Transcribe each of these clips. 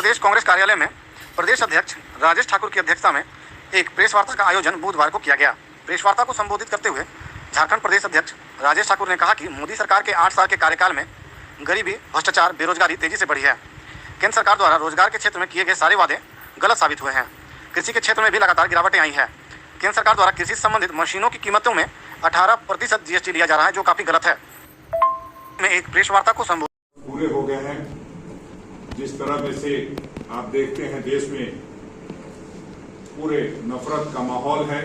प्रदेश कांग्रेस कार्यालय में प्रदेश अध्यक्ष राजेश ठाकुर की अध्यक्षता में एक प्रेस वार्ता का आयोजन बुधवार को किया गया। प्रेस वार्ता को संबोधित करते हुए झारखंड प्रदेश अध्यक्ष राजेश ठाकुर ने कहा कि मोदी सरकार के 8 साल के कार्यकाल में गरीबी, भ्रष्टाचार, बेरोजगारी तेजी से बढ़ी है। केंद्र सरकार द्वारा रोजगार के क्षेत्र में किए गए सारे वादे गलत साबित हुए हैं। कृषि के क्षेत्र में भी लगातार गिरावटें आई है। केंद्र सरकार द्वारा कृषि से संबंधित मशीनों की कीमतों में 18% GST लिया जा रहा है, जो काफी गलत है। में एक प्रेस वार्ता को संबोधित पूरे हो गए हैं। जिस तरह से आप देखते हैं देश में पूरे नफरत का माहौल है,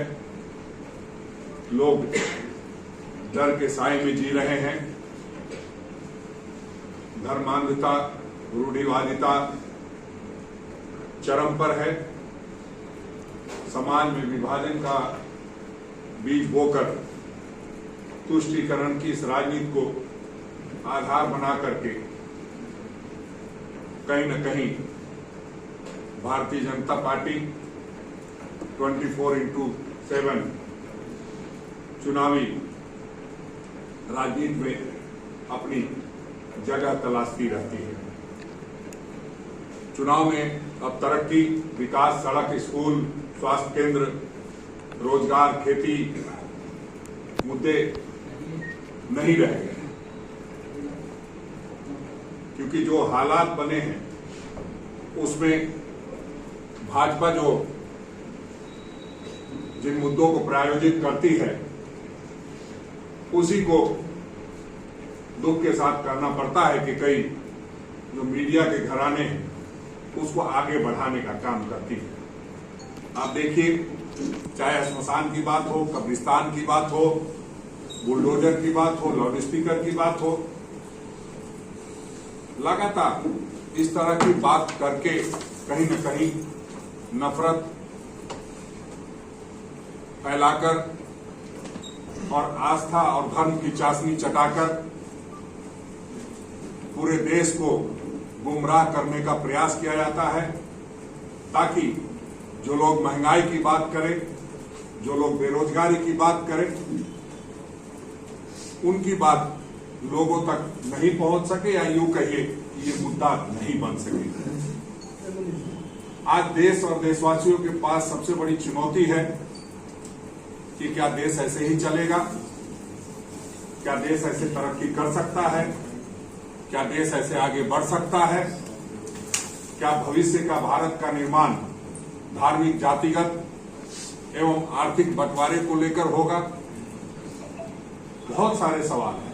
लोग डर के साए में जी रहे हैं, धर्मांधता, रूढ़िवादिता चरम पर है। समाज में विभाजन का बीज बोकर तुष्टीकरण की इस राजनीति को आधार बना करके कहीं न कहीं भारतीय जनता पार्टी 24/7 चुनावी राजनीति में अपनी जगह तलाशती रहती है। चुनाव में अब तरक्की, विकास, सड़क, स्कूल, स्वास्थ्य केंद्र, रोजगार, खेती मुद्दे नहीं रह गए, क्योंकि जो हालात बने हैं उसमें भाजपा जो जिन मुद्दों को प्रायोजित करती है उसी को दुख के साथ करना पड़ता है कि कई जो मीडिया के घराने हैं उसको आगे बढ़ाने का काम करती है। आप देखिए, चाहे श्मशान की बात हो, कब्रिस्तान की बात हो, बुलडोजर की बात हो, लाउड स्पीकर की बात हो, लगातार इस तरह की बात करके कहीं न कहीं नफरत फैलाकर और आस्था और धर्म की चाशनी चटाकर पूरे देश को गुमराह करने का प्रयास किया जाता है, ताकि जो लोग महंगाई की बात करें, जो लोग बेरोजगारी की बात करें, उनकी बात लोगों तक नहीं पहुंच सके, या यूं कहिए ये मुद्दा नहीं बन सके। आज देश और देशवासियों के पास सबसे बड़ी चुनौती है कि क्या देश ऐसे ही चलेगा, क्या देश ऐसे तरक्की कर सकता है, क्या देश ऐसे आगे बढ़ सकता है, क्या भविष्य का भारत का निर्माण धार्मिक, जातिगत एवं आर्थिक बंटवारे को लेकर होगा। बहुत सारे सवाल हैं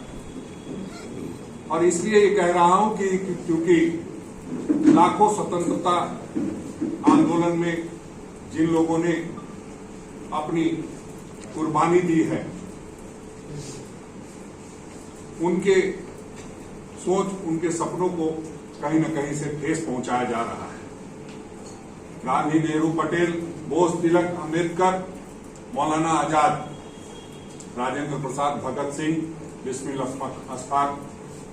और इसलिए ये कह रहा हूं कि क्योंकि लाखों स्वतंत्रता आंदोलन में जिन लोगों ने अपनी कुर्बानी दी है, उनके सोच, उनके सपनों को कहीं न कहीं से ठेस पहुंचाया जा रहा है। गांधी, नेहरू, पटेल, बोस, तिलक, अंबेडकर, मौलाना आजाद, राजेंद्र प्रसाद, भगत सिंह, बिस्मिल अशफाक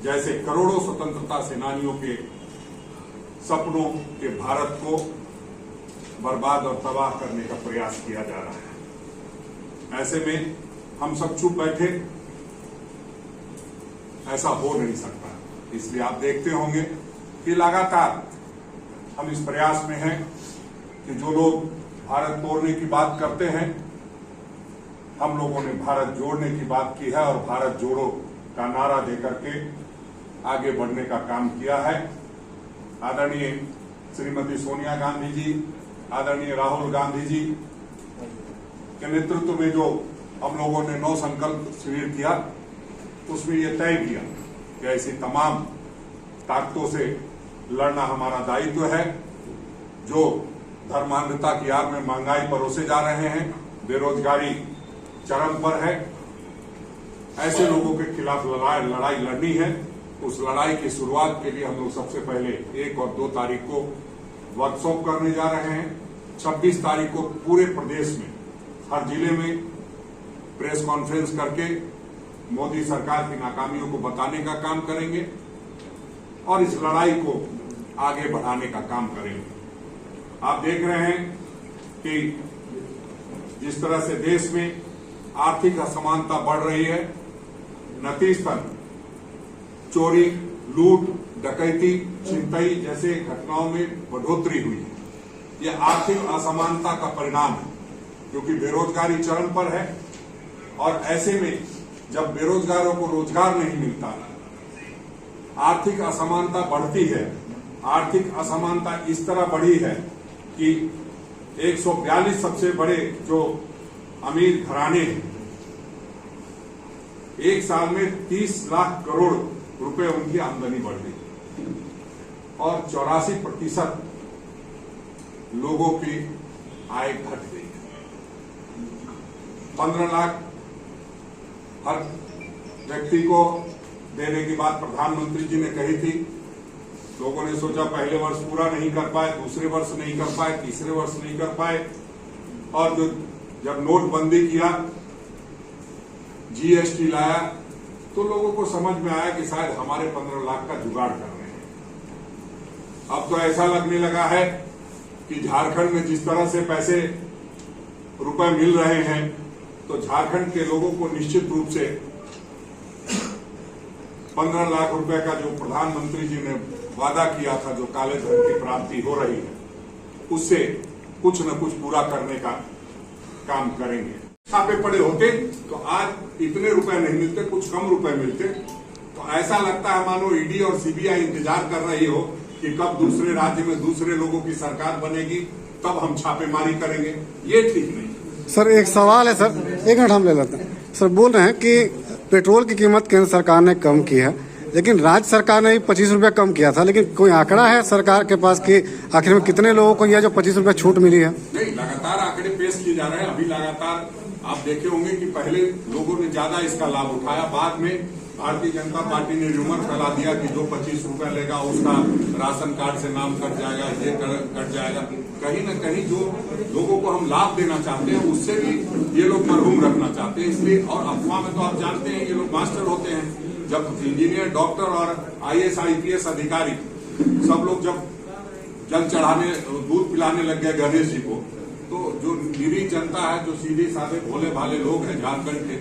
जैसे करोड़ों स्वतंत्रता सेनानियों के सपनों के भारत को बर्बाद और तबाह करने का प्रयास किया जा रहा है। ऐसे में हम सब चुप बैठे, ऐसा हो नहीं सकता। इसलिए आप देखते होंगे कि लगातार हम इस प्रयास में हैं कि जो लोग भारत तोड़ने की बात करते हैं, हम लोगों ने भारत जोड़ने की बात की है और भारत जोड़ो का नारा देकर के आगे बढ़ने का काम किया है। आदरणीय श्रीमती सोनिया गांधी जी, आदरणीय राहुल गांधी जी के नेतृत्व में जो हम लोगों ने 9 संकल्प शिविर किया, उसमें यह तय किया कि ऐसी तमाम ताकतों से लड़ना हमारा दायित्व है जो धर्मांधता की आड़ में महंगाई परोसे जा रहे हैं, बेरोजगारी चरम पर है। ऐसे लोगों के खिलाफ लड़ाई लड़नी है। उस लड़ाई की शुरुआत के लिए हम लोग सबसे पहले 1 और 2 तारीख को वर्कशॉप करने जा रहे हैं। 26 तारीख को पूरे प्रदेश में हर जिले में प्रेस कॉन्फ्रेंस करके मोदी सरकार की नाकामियों को बताने का काम करेंगे और इस लड़ाई को आगे बढ़ाने का काम करेंगे। आप देख रहे हैं कि जिस तरह से देश में आर्थिक असमानता बढ़ रही है, नतीजतन चोरी, लूट, डकैती, छिनतई जैसे घटनाओं में बढ़ोतरी हुई है। यह आर्थिक असमानता का परिणाम है, क्योंकि बेरोजगारी चरम पर है और ऐसे में जब बेरोजगारों को रोजगार नहीं मिलता, आर्थिक असमानता बढ़ती है। आर्थिक असमानता इस तरह बढ़ी है कि 142 सबसे बड़े जो अमीर घराने हैं, एक साल में 30 लाख करोड़ रुपए उनकी आमदनी बढ़ गई और 84% लोगों की आय घट गई। 15 लाख हर व्यक्ति को देने की बात प्रधानमंत्री जी ने कही थी। लोगों ने सोचा पहले वर्ष पूरा नहीं कर पाए, दूसरे वर्ष नहीं कर पाए, तीसरे वर्ष नहीं कर पाए, और जो जब नोटबंदी किया, जीएसटी लाया, तो लोगों को समझ में आया कि शायद हमारे 15 लाख का जुगाड़ कर रहे हैं। अब तो ऐसा लगने लगा है कि झारखंड में जिस तरह से पैसे रुपए मिल रहे हैं, तो झारखंड के लोगों को निश्चित रूप से 15 लाख रुपए का जो प्रधानमंत्री जी ने वादा किया था, जो काले धन की प्राप्ति हो रही है, उससे कुछ न कुछ पूरा करने का काम करेंगे। छापे पड़े होते तो आज इतने रुपए नहीं मिलते, कुछ कम रुपए मिलते। तो ऐसा लगता है मानो ईडी और सीबीआई इंतजार कर रही हो कि कब दूसरे राज्य में दूसरे लोगों की सरकार बनेगी, तब हम छापेमारी करेंगे। ये ठीक नहीं। सर एक सवाल है सर, एक मिनट हम ले लेते हैं। सर बोल रहे हैं कि पेट्रोल की कीमत केंद्र सरकार ने कम की है, लेकिन राज्य सरकार ने 25 रुपया कम किया था। लेकिन कोई आंकड़ा है सरकार के पास कि आखिर में कितने लोगों को यह जो 25 रुपया छूट मिली है? नहीं, लगातार आंकड़े पेश किए जा रहे हैं। अभी लगातार आप देखे होंगे कि पहले लोगों ने ज्यादा इसका लाभ उठाया, बाद में भारतीय जनता पार्टी ने र्यूमर फैला दिया कि जो 25 रुपया लेगा उसका राशन कार्ड से नाम कट जाएगा, ये कट जाएगा। कहीं न कहीं जो लोगों को हम लाभ देना चाहते हैं, उससे भी ये लोग मरहूम रखना चाहते हैं। इसलिए, और अफवाह में तो आप जानते हैं ये लोग मास्टर होते हैं। जब इंजीनियर, डॉक्टर और IAS IPS अधिकारी सब लोग जब जल चढ़ाने, दूध पिलाने लग गए गणेश जी को, तो जो निरीह जनता है, जो सीधे साधे भोले भाले लोग हैं झारखंड के,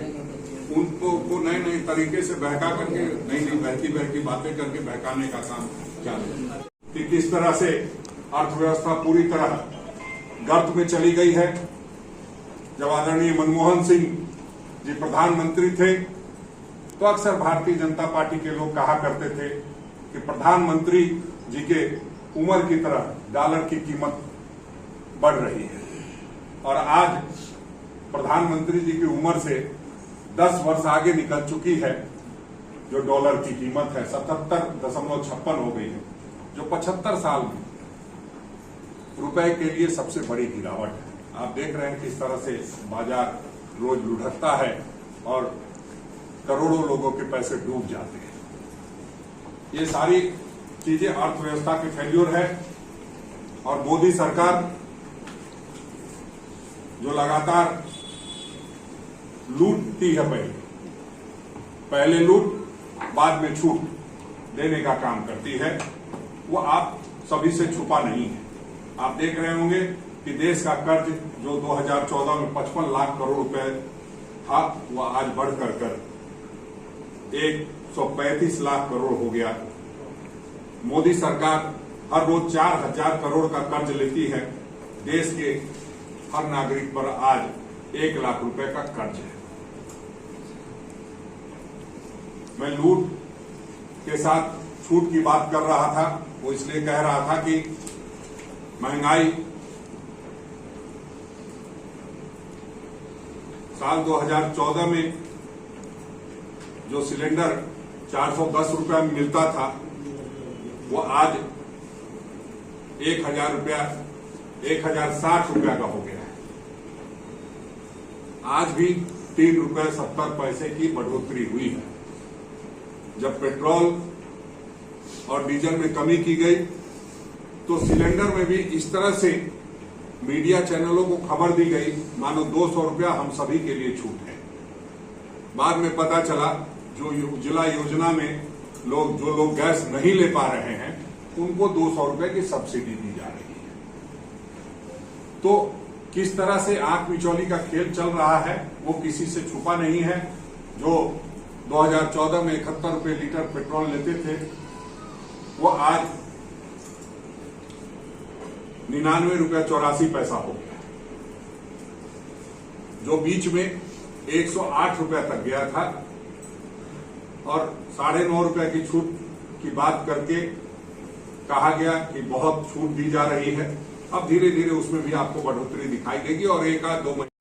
उनको नए नए तरीके से बहका करके, नई नई बहकी बातें करके बहकाने का काम चालू है। कि किस तरह से अर्थव्यवस्था पूरी तरह गर्त में चली गई है। जब आदरणीय मनमोहन सिंह जी प्रधानमंत्री थे, तो अक्सर भारतीय जनता पार्टी के लोग कहा करते थे कि प्रधानमंत्री जी के उम्र की तरह डॉलर की कीमत बढ़ रही है, और आज प्रधानमंत्री जी की उम्र से 10 वर्ष आगे निकल चुकी है। जो डॉलर की कीमत है 77.56 हो गई है, जो 75 साल में रुपए के लिए सबसे बड़ी गिरावट है। आप देख रहे हैं किस तरह से बाजार रोज लुढ़कता है और करोड़ों लोगों के पैसे डूब जाते हैं। ये सारी चीजें अर्थव्यवस्था के फेल्योर है। और मोदी सरकार जो लगातार लूटती है, पहले लूट बाद में छूट देने का काम करती है, वो आप सभी से छुपा नहीं है। आप देख रहे होंगे कि देश का कर्ज जो 2014 में 55 लाख करोड़ रुपए था, वो आज बढ़कर कर 135 लाख करोड़ हो गया। मोदी सरकार हर रोज 4000 करोड़ का कर्ज लेती है। देश के हर नागरिक पर आज 1 लाख रुपए का कर्ज है। मैं लूट के साथ छूट की बात कर रहा था, वो इसलिए कह रहा था कि महंगाई साल 2014 में जो सिलेंडर 410 रुपया में मिलता था, वो आज 1060 रुपया का हो गया है। आज भी 3 रुपये 70 पैसे की बढ़ोतरी हुई है। जब पेट्रोल और डीजल में कमी की गई, तो सिलेंडर में भी इस तरह से मीडिया चैनलों को खबर दी गई मानो 200 रुपया हम सभी के लिए छूट है। बाद में पता चला जो उज्ज्वला योजना में जो लोग गैस नहीं ले पा रहे हैं, उनको 200 रुपए की सब्सिडी दी जा रही है। तो किस तरह से आंख मिचौली का खेल चल रहा है, वो किसी से छुपा नहीं है। जो 2014 में 71 रुपए लीटर पेट्रोल लेते थे, वो आज 99 रुपया 84 पैसा हो गया, जो बीच में 108 रुपया तक गया था और 9.5 रुपया की छूट की बात करके कहा गया कि बहुत छूट दी जा रही है। अब धीरे धीरे उसमें भी आपको बढ़ोतरी दिखाई देगी और 1 आध 2 महीने